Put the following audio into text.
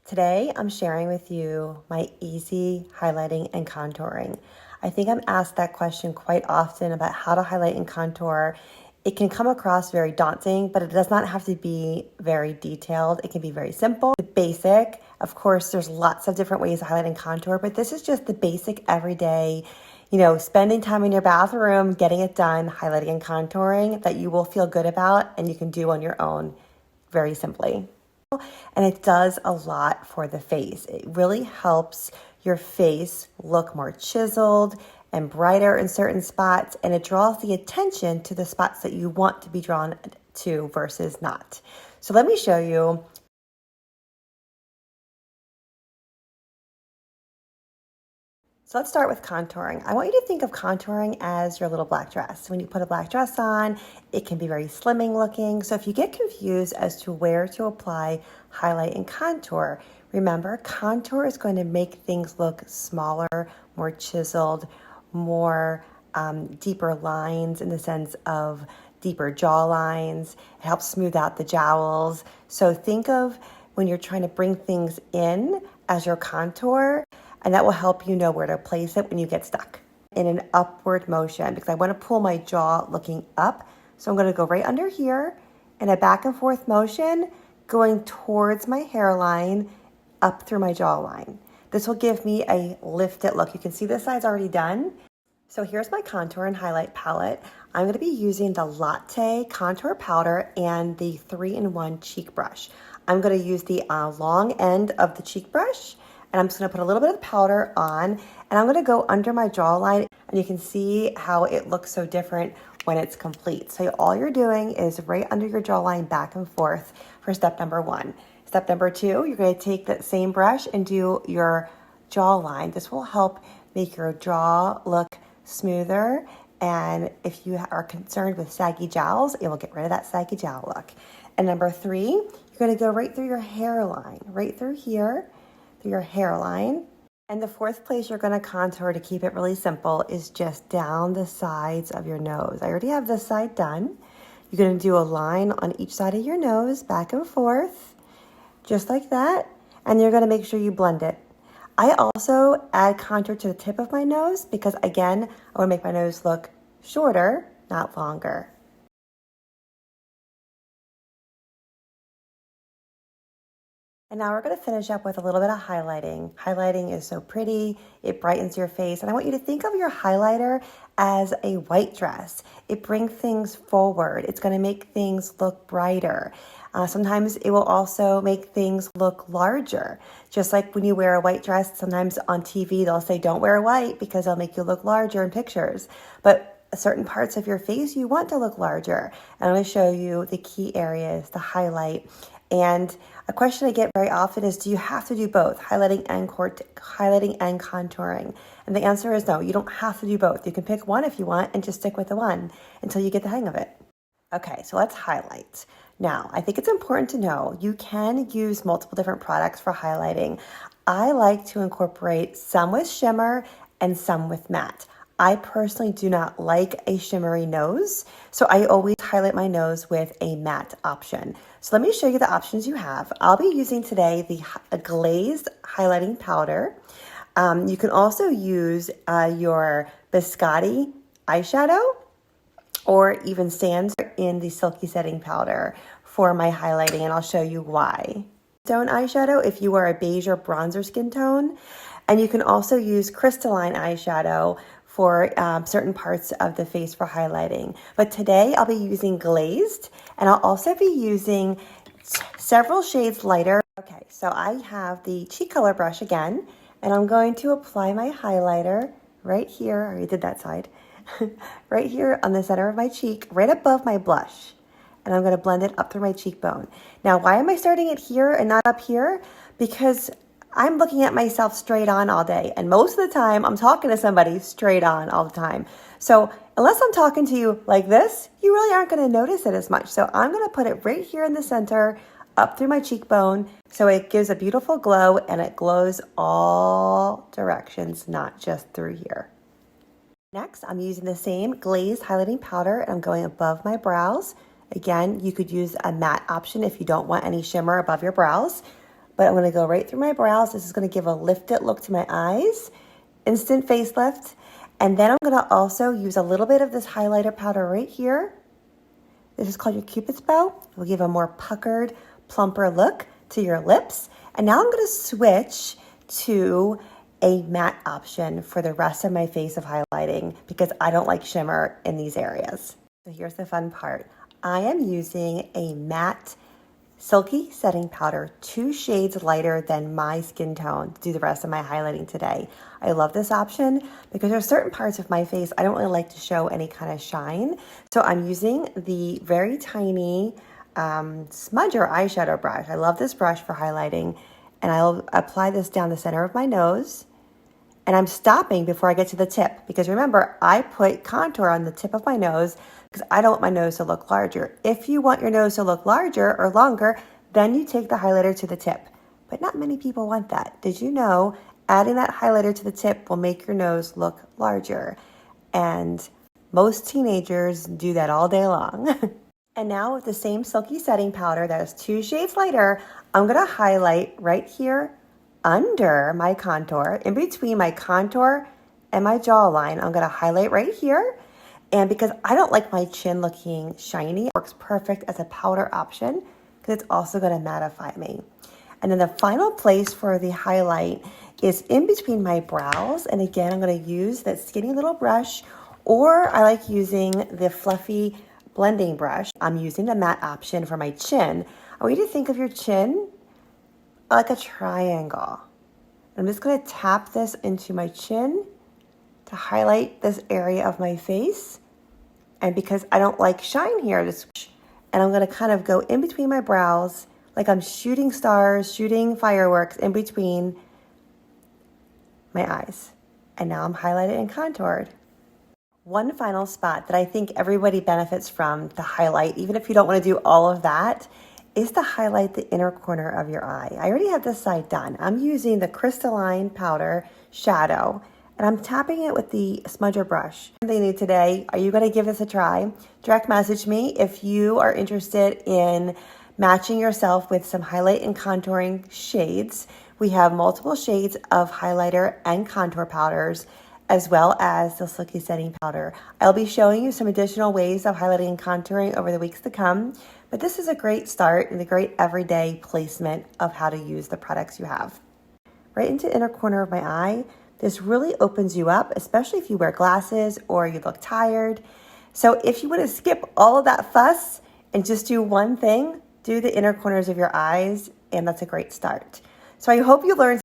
Today, I'm sharing with you my easy highlighting and contouring. I think I'm asked that question quite often about how to highlight and contour. It can come across very daunting, but it does not have to be very detailed. It can be very simple, the basic. Of course, there's lots of different ways to highlight and contour, but this is just the basic everyday, spending time in your bathroom, getting it done, highlighting and contouring that you will feel good about and you can do on your own very simply. And it does a lot for the face. It really helps your face look more chiseled and brighter in certain spots, and it draws the attention to the spots that you want to be drawn to versus not. So let me show you. So let's start with contouring. I want you to think of contouring as your little black dress. When you put a black dress on, it can be very slimming looking. So if you get confused as to where to apply highlight and contour, remember, contour is going to make things look smaller, more chiseled, more deeper lines in the sense of deeper jaw lines. It helps smooth out the jowls. So think of when you're trying to bring things in as your contour, and that will help you know where to place it when you get stuck in an upward motion, because I want to pull my jaw looking up. So I'm going to go right under here in a back and forth motion, going towards my hairline up through my jawline. This will give me a lifted look. You can see this side's already done. So here's my contour and highlight palette. I'm going to be using the Latte contour powder and the 3-in-1 cheek brush. I'm going to use the long end of the cheek brush, and I'm just going to put a little bit of the powder on, and I'm going to go under my jawline, and you can see how it looks so different when it's complete. So all you're doing is right under your jawline, back and forth for step number 1. Step number 2, you're going to take that same brush and do your jawline. This will help make your jaw look smoother, and if you are concerned with saggy jowls, it will get rid of that saggy jowl look. And number 3, you're going to go right through your hairline, right through here, through your hairline. And the 4th place you're going to contour to keep it really simple is just down the sides of your nose. I already have this side done. You're going to do a line on each side of your nose, back and forth, just like that. And you're going to make sure you blend it. I also add contour to the tip of my nose because, again, I want to make my nose look shorter, not longer. And now we're going to finish up with a little bit of highlighting. Highlighting is so pretty. It brightens your face. And I want you to think of your highlighter as a white dress. It brings things forward. It's going to make things look brighter. Sometimes it will also make things look larger. Just like when you wear a white dress, sometimes on TV they'll say don't wear white because it'll make you look larger in pictures. But certain parts of your face you want to look larger. And I'm going to show you the key areas, the highlight. And a question I get very often is, do you have to do both, highlighting and contouring? And the answer is no, you don't have to do both. You can pick one if you want and just stick with the one until you get the hang of it. Okay, so let's highlight. Now, I think it's important to know you can use multiple different products for highlighting. I like to incorporate some with shimmer and some with matte. I personally do not like a shimmery nose, so I always highlight my nose with a matte option. So let me show you the options you have. I'll be using today the Glazed highlighting powder. You can also use your Biscotti eyeshadow or even sandstone in the silky setting powder for my highlighting, and I'll show you why. Stone eyeshadow if you are a beige or bronzer skin tone, and you can also use crystalline eyeshadow for certain parts of the face for highlighting. But today I'll be using Glazed, and I'll also be using several shades lighter. Okay, so I have the cheek color brush again, and I'm going to apply my highlighter right here. I already did that side. Right here on the center of my cheek, right above my blush. And I'm going to blend it up through my cheekbone. Now, why am I starting it here and not up here? Because I'm looking at myself straight on all day. And most of the time, I'm talking to somebody straight on all the time. So unless I'm talking to you like this, you really aren't going to notice it as much. So I'm going to put it right here in the center, up through my cheekbone, so it gives a beautiful glow, and it glows all directions, not just through here. Next, I'm using the same Glazed highlighting powder, and I'm going above my brows. Again, you could use a matte option if you don't want any shimmer above your brows. but I'm going to go right through my brows. This is going to give a lifted look to my eyes, instant facelift. And then I'm going to also use a little bit of this highlighter powder right here. This is called your Cupid's bow. It will give a more puckered, plumper look to your lips. And now I'm going to switch to a matte option for the rest of my face of highlighting because I don't like shimmer in these areas. So here's the fun part. I am using a matte silky setting powder, 2 shades lighter than my skin tone to do the rest of my highlighting today. I love this option because there are certain parts of my face I don't really like to show any kind of shine. So I'm using the very tiny smudger eyeshadow brush. I love this brush for highlighting, and I'll apply this down the center of my nose. And I'm stopping before I get to the tip because remember, I put contour on the tip of my nose because I don't want my nose to look larger. If you want your nose to look larger or longer, then you take the highlighter to the tip. But not many people want that. Did you know adding that highlighter to the tip will make your nose look larger? And most teenagers do that all day long. And now with the same silky setting powder that is 2 shades lighter, I'm going to highlight right here under my contour, in between my contour and my jawline. I'm going to highlight right here. And because I don't like my chin looking shiny, it works perfect as a powder option because it's also going to mattify me. And then the final place for the highlight is in between my brows. And again, I'm going to use that skinny little brush, or I like using the fluffy blending brush. I'm using the matte option for my chin. I want you to think of your chin like a triangle. I'm just going to tap this into my chin to highlight this area of my face. And because I don't like shine here, and I'm going to kind of go in between my brows like I'm shooting stars, shooting fireworks in between my eyes. And now I'm highlighted and contoured. One final spot that I think everybody benefits from to highlight, even if you don't want to do all of that, is to highlight the inner corner of your eye. I already have this side done. I'm using the crystalline powder shadow, and I'm tapping it with the smudger brush. Something new today. Are you going to give this a try? Direct message me if you are interested in matching yourself with some highlight and contouring shades. We have multiple shades of highlighter and contour powders, as well as the silky setting powder. I'll be showing you some additional ways of highlighting and contouring over the weeks to come, but this is a great start and a great everyday placement of how to use the products you have. Right into the inner corner of my eye. This really opens you up, especially if you wear glasses or you look tired. So if you want to skip all of that fuss and just do one thing, do the inner corners of your eyes, and that's a great start. So I hope you learned